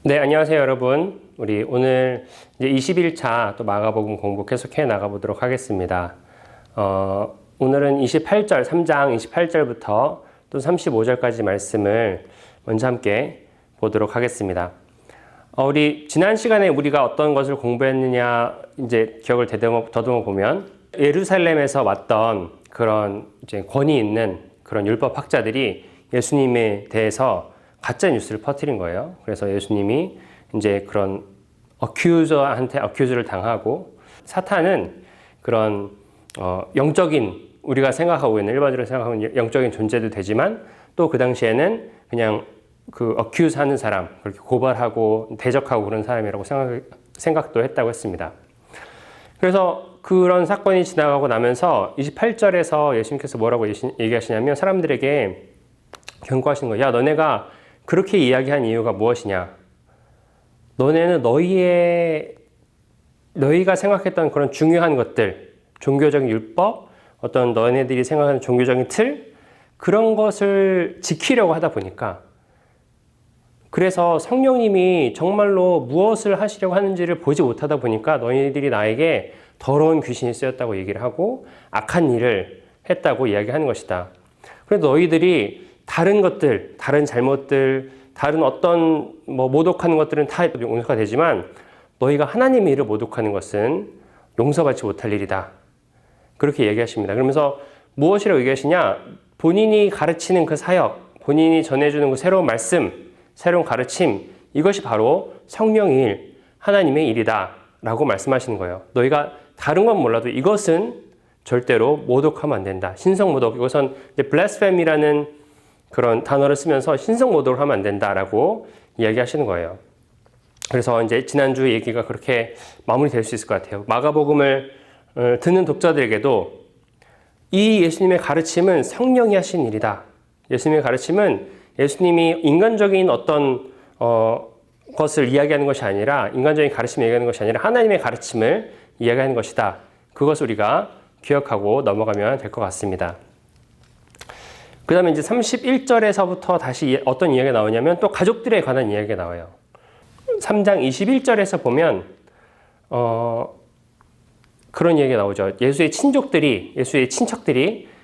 네, 안녕하세요, 여러분. 우리 오늘 이제 21차 또 마가복음 공부 계속해 나가보도록 하겠습니다. 오늘은 28절, 3장 28절부터 또 35절까지 말씀을 먼저 함께 보도록 하겠습니다. 우리 지난 시간에 우리가 어떤 것을 공부했느냐 이제 기억을 더듬어 보면 예루살렘에서 왔던 그런 이제 권위 있는 그런 율법 학자들이 예수님에 대해서 가짜 뉴스를 퍼뜨린 거예요. 그래서 예수님이 이제 그런 어큐저한테 어큐즈를 당하고, 사탄은 그런 영적인, 우리가 생각하고 있는 일반적으로 생각하고 있는 영적인 존재도 되지만 또 그 당시에는 그냥 그 어큐즈 하는 사람, 그렇게 고발하고 대적하고 그런 사람이라고 생각도 했다고 했습니다. 그래서 그런 사건이 지나가고 나면서 28절에서 예수님께서 뭐라고 얘기하시냐면 사람들에게 경고하시는 거예요. 야, 너네가 그렇게 이야기한 이유가 무엇이냐? 너네는 너희가 생각했던 그런 중요한 것들, 종교적인 율법, 어떤 너네들이 생각하는 종교적인 틀, 그런 것을 지키려고 하다 보니까, 그래서 성령님이 정말로 무엇을 하시려고 하는지를 보지 못하다 보니까 너희들이 나에게 더러운 귀신이 쓰였다고 얘기를 하고 악한 일을 했다고 이야기하는 것이다. 그래서 너희들이 다른 것들, 다른 잘못들, 다른 어떤 모독하는 것들은 다 용서가 되지만 너희가 하나님의 일을 모독하는 것은 용서받지 못할 일이다. 그렇게 얘기하십니다. 그러면서 무엇이라고 얘기하시냐? 본인이 가르치는 그 사역, 본인이 전해주는 그 새로운 말씀, 새로운 가르침, 이것이 바로 성령의 일, 하나님의 일이다 라고 말씀하시는 거예요. 너희가 다른 건 몰라도 이것은 절대로 모독하면 안 된다. 신성 모독, 이것은 이제 blasphemy라는 그런 단어를 쓰면서 신성 모독을 하면 안 된다라고 이야기하시는 거예요. 그래서 이제 지난주 얘기가 그렇게 마무리될 수 있을 것 같아요. 마가복음을 듣는 독자들에게도 이 예수님의 가르침은 성령이 하신 일이다. 예수님의 가르침은 예수님이 인간적인 어떤 것을 이야기하는 것이 아니라, 인간적인 가르침을 얘기하는 것이 아니라 하나님의 가르침을 이야기하는 것이다. 그것을 우리가 기억하고 넘어가면 될 것 같습니다. 그 다음에 이제 31절에서부터 다시 어떤 이야기가 나오냐면 또 가족들에 관한 이야기가 나와요. 3장 21절에서 보면 그런 이야기가 나오죠. 예수의 친척들이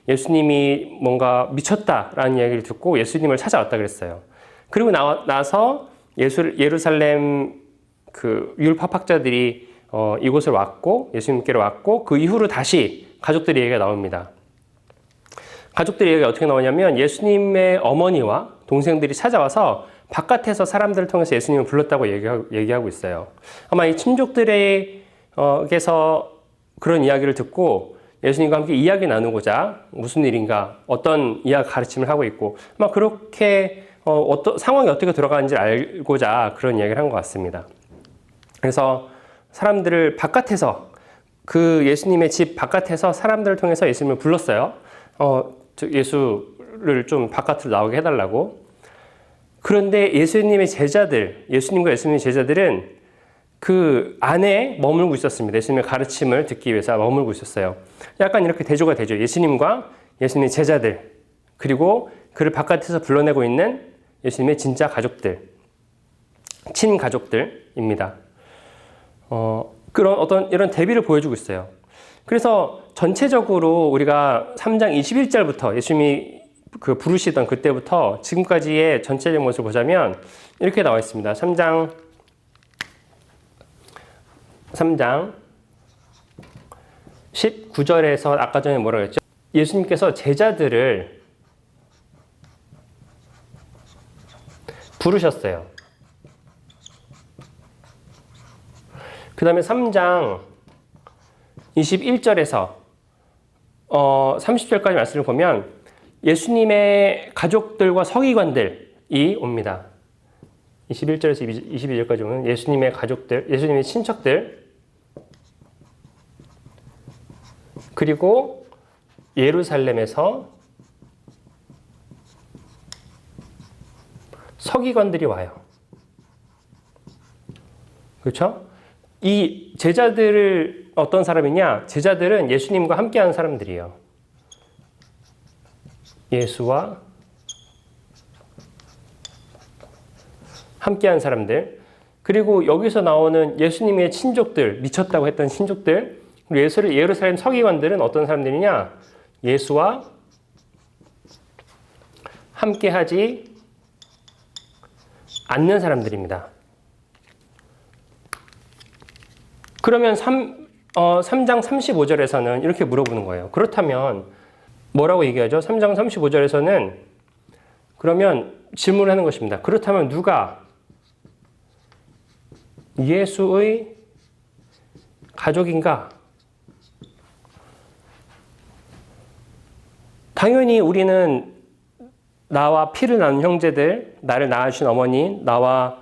예수님이 뭔가 미쳤다라는 이야기를 듣고 예수님을 찾아왔다 그랬어요. 그리고 나서 예루살렘 그 율법학자들이 이곳을 왔고 예수님께로 왔고, 그 이후로 다시 가족들 얘기가 나옵니다. 가족들 얘기가 어떻게 나오냐면 예수님의 어머니와 동생들이 찾아와서 바깥에서 사람들을 통해서 예수님을 불렀다고 얘기하고 있어요. 아마 이 친족들에게서 그런 이야기를 듣고 예수님과 함께 이야기 나누고자 무슨 일인가, 어떤 이야기 가르침을 하고 있고, 아마 그렇게 상황이 어떻게 돌아가는지 알고자 그런 이야기를 한 것 같습니다. 그래서 사람들을 바깥에서, 그 예수님의 집 바깥에서 사람들을 통해서 예수님을 불렀어요. 예수를 좀 바깥으로 나오게 해달라고. 그런데 예수님과 예수님의 제자들은 그 안에 머물고 있었습니다. 예수님의 가르침을 듣기 위해서 머물고 있었어요. 약간 이렇게 대조가 되죠. 예수님과 예수님의 제자들, 그리고 그를 바깥에서 불러내고 있는 예수님의 진짜 가족들, 친가족들입니다. 그런 이런 대비를 보여주고 있어요. 그래서 전체적으로 우리가 3장 21절부터 예수님이 부르시던 그때부터 지금까지의 전체적인 모습을 보자면 이렇게 나와 있습니다. 3장 19절에서 아까 전에 뭐라고 했죠? 예수님께서 제자들을 부르셨어요. 그 다음에 3장 21절에서 30절까지 말씀을 보면 예수님의 가족들과 서기관들이 옵니다. 21절에서 22절까지 오면 예수님의 가족들, 예수님의 친척들, 그리고 예루살렘에서 서기관들이 와요. 그렇죠? 이 제자들을 어떤 사람이냐? 제자들은 예수님과 함께하는 사람들이에요. 예수와 함께한 사람들. 그리고 여기서 나오는 예수님의 친족들, 미쳤다고 했던 친족들, 그리고 예루살렘 서기관들은 어떤 사람들이냐? 예수와 함께하지 않는 사람들입니다. 그러면 3장 35절에서는 이렇게 물어보는 거예요. 그렇다면 뭐라고 얘기하죠? 3장 35절에서는 그러면 질문을 하는 것입니다. 그렇다면 누가 예수의 가족인가? 당연히 우리는 나와 피를 나눈 형제들, 나를 낳아주신 어머니, 나와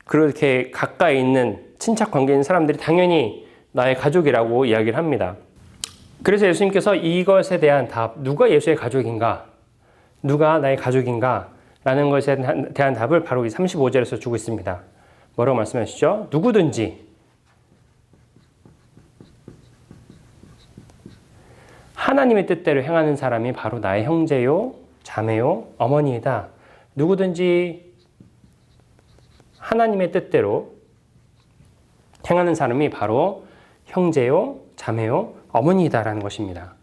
그렇게 가까이 있는 친척 관계에 있는 사람들이 당연히 나의 가족이라고 이야기를 합니다. 그래서 예수님께서 이것에 대한 답, 누가 예수의 가족인가? 누가 나의 가족인가? 라는 것에 대한 답을 바로 이 35절에서 주고 있습니다. 뭐라고 말씀하시죠? 누구든지 하나님의 뜻대로 행하는 사람이 바로 나의 형제요, 자매요, 어머니이다. 누구든지 하나님의 뜻대로 행하는 사람이 바로 형제요, 자매요, 어머니이다라는 것입니다.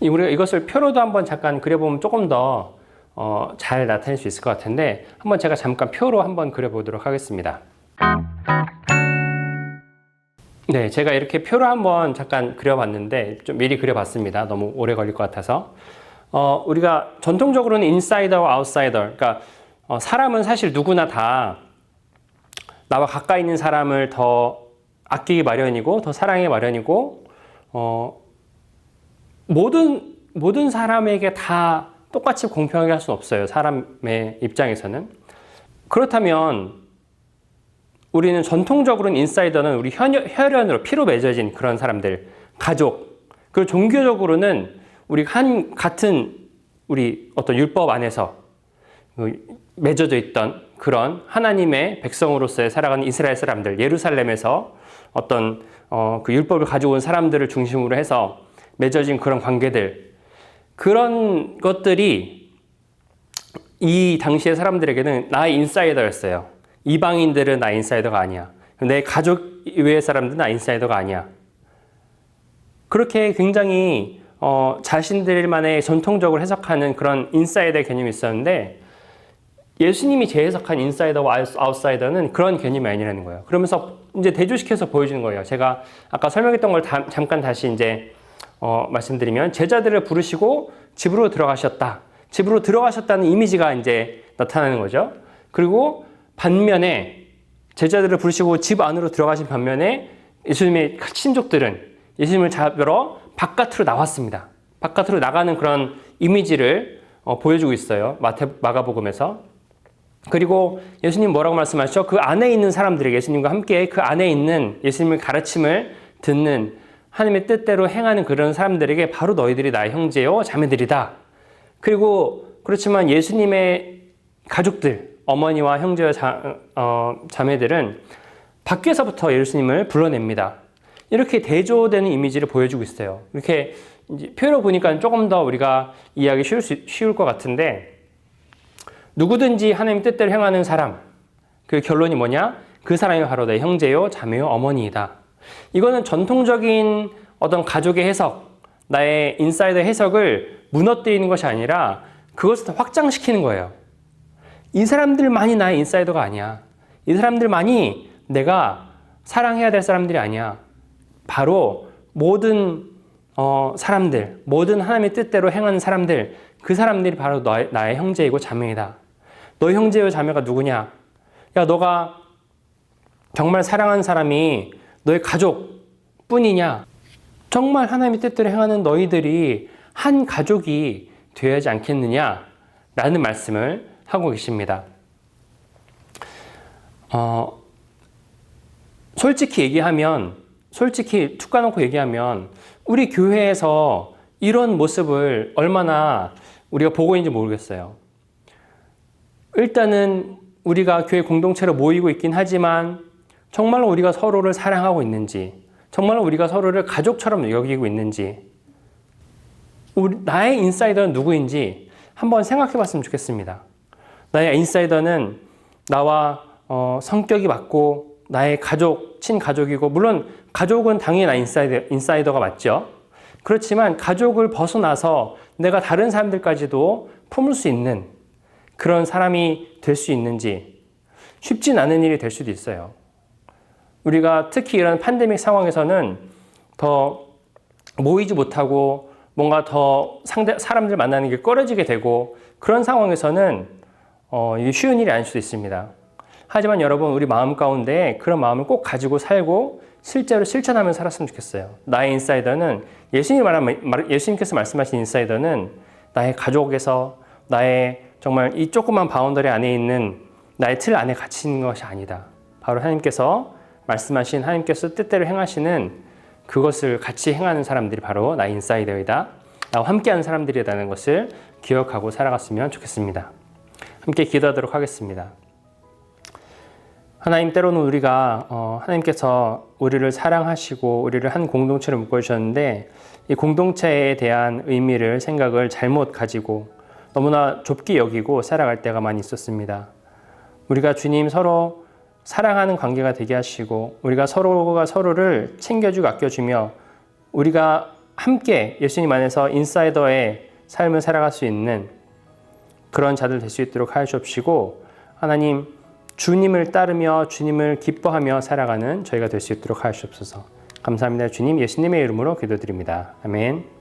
우리가 이것을 표로도 한번 잠깐 그려보면 조금 더 잘 나타낼 수 있을 것 같은데 한번 제가 잠깐 표로 한번 그려보도록 하겠습니다. 네, 제가 이렇게 표로 한번 잠깐 그려봤는데 좀 미리 그려봤습니다. 너무 오래 걸릴 것 같아서 우리가 전통적으로는 인사이더와 아웃사이더, 그러니까 사람은 사실 누구나 다 나와 가까이 있는 사람을 더 아끼기 마련이고 더 사랑하기 마련이고 모든 사람에게 다 똑같이 공평하게 할 수는 없어요. 사람의 입장에서는. 그렇다면 우리는 전통적으로는 인사이더는 우리 혈연으로 피로 맺어진 그런 사람들, 가족. 그리고 종교적으로는 우리 같은 우리 어떤 율법 안에서 맺어져 있던 그런 하나님의 백성으로서의 살아가는 이스라엘 사람들, 예루살렘에서 어떤 그 율법을 가지고 온 사람들을 중심으로 해서 맺어진 그런 관계들, 그런 것들이 이 당시의 사람들에게는 나의 인사이더였어요. 이방인들은 나 인사이더가 아니야. 내 가족 이외의 사람들은 나 인사이더가 아니야. 그렇게 굉장히 자신들만의 전통적으로 해석하는 그런 인사이더의 개념이 있었는데 예수님이 재해석한 인사이더와 아웃사이더는 그런 개념이 아니라는 거예요. 그러면서 이제 대조시켜서 보여주는 거예요. 제가 아까 설명했던 걸 잠깐 다시 이제 말씀드리면 제자들을 부르시고 집으로 들어가셨다. 집으로 들어가셨다는 이미지가 이제 나타나는 거죠. 그리고 반면에 제자들을 부르시고 집 안으로 들어가신 반면에 예수님의 친족들은 예수님을 잡으러 바깥으로 나왔습니다. 바깥으로 나가는 그런 이미지를 보여주고 있어요. 마가복음에서. 그리고 예수님 뭐라고 말씀하시죠? 그 안에 있는 사람들에게 예수님과 함께 그 안에 있는 예수님의 가르침을 듣는 하나님의 뜻대로 행하는 그런 사람들에게 바로 너희들이 나의 형제요 자매들이다. 그리고 그렇지만 예수님의 가족들, 어머니와 형제와 자매들은 밖에서부터 예수님을 불러냅니다. 이렇게 대조되는 이미지를 보여주고 있어요. 이렇게 표로 보니까 조금 더 우리가 이해하기 쉬울 것 같은데 누구든지 하나님 뜻대로 행하는 사람, 그 결론이 뭐냐? 그 사람이 바로 내 형제요, 자매요, 어머니이다. 이거는 전통적인 어떤 가족의 해석, 나의 인사이더 해석을 무너뜨리는 것이 아니라 그것을 더 확장시키는 거예요. 이 사람들만이 나의 인사이더가 아니야. 이 사람들만이 내가 사랑해야 될 사람들이 아니야. 바로 모든 사람들, 모든 하나님의 뜻대로 행하는 사람들, 그 사람들이 바로 나의 형제이고 자매이다. 너의 형제요 자매가 누구냐? 야, 너가 정말 사랑하는 사람이 너의 가족뿐이냐? 정말 하나님의 뜻대로 행하는 너희들이 한 가족이 되어야 하지 않겠느냐? 라는 말씀을 하고 계십니다. 솔직히 툭 까놓고 얘기하면 우리 교회에서 이런 모습을 얼마나 우리가 보고 있는지 모르겠어요. 일단은 우리가 교회 공동체로 모이고 있긴 하지만 정말로 우리가 서로를 사랑하고 있는지, 정말로 우리가 서로를 가족처럼 여기고 있는지, 나의 인사이더는 누구인지 한번 생각해 봤으면 좋겠습니다. 나의 인사이더는 나와 성격이 맞고 나의 가족, 친가족이고, 물론 가족은 당연히 나 인사이더가 맞죠. 그렇지만 가족을 벗어나서 내가 다른 사람들까지도 품을 수 있는 그런 사람이 될 수 있는지 쉽진 않은 일이 될 수도 있어요. 우리가 특히 이런 팬데믹 상황에서는 더 모이지 못하고 뭔가 더 사람들 만나는 게 꺼려지게 되고 그런 상황에서는 이게 쉬운 일이 아닐 수도 있습니다. 하지만 여러분, 우리 마음 가운데 그런 마음을 꼭 가지고 살고 실제로 실천하며 살았으면 좋겠어요. 나의 인사이더는 예수님께서 말씀하신 인사이더는 나의 가족에서 나의 정말 이 조그만 바운더리 안에 있는 나의 틀 안에 갇혀 있는 것이 아니다. 바로 하나님께서 말씀하신, 하나님께서 뜻대로 행하시는 그것을 같이 행하는 사람들이 바로 나의 인사이더이다. 나와 함께하는 사람들이라는 것을 기억하고 살아갔으면 좋겠습니다. 함께 기도하도록 하겠습니다. 하나님, 때로는 우리가 하나님께서 우리를 사랑하시고 우리를 한 공동체로 묶어주셨는데 이 공동체에 대한 의미를, 생각을 잘못 가지고 너무나 좁게 여기고 살아갈 때가 많이 있었습니다. 우리가 주님 서로 사랑하는 관계가 되게 하시고 우리가 서로가 서로를 챙겨주고 아껴주며 우리가 함께 예수님 안에서 인사이더의 삶을 살아갈 수 있는 그런 자들 될 수 있도록 하여 주옵시고, 하나님, 주님을 따르며 주님을 기뻐하며 살아가는 저희가 될 수 있도록 하여 주옵소서. 감사합니다. 주님, 예수님의 이름으로 기도드립니다. 아멘.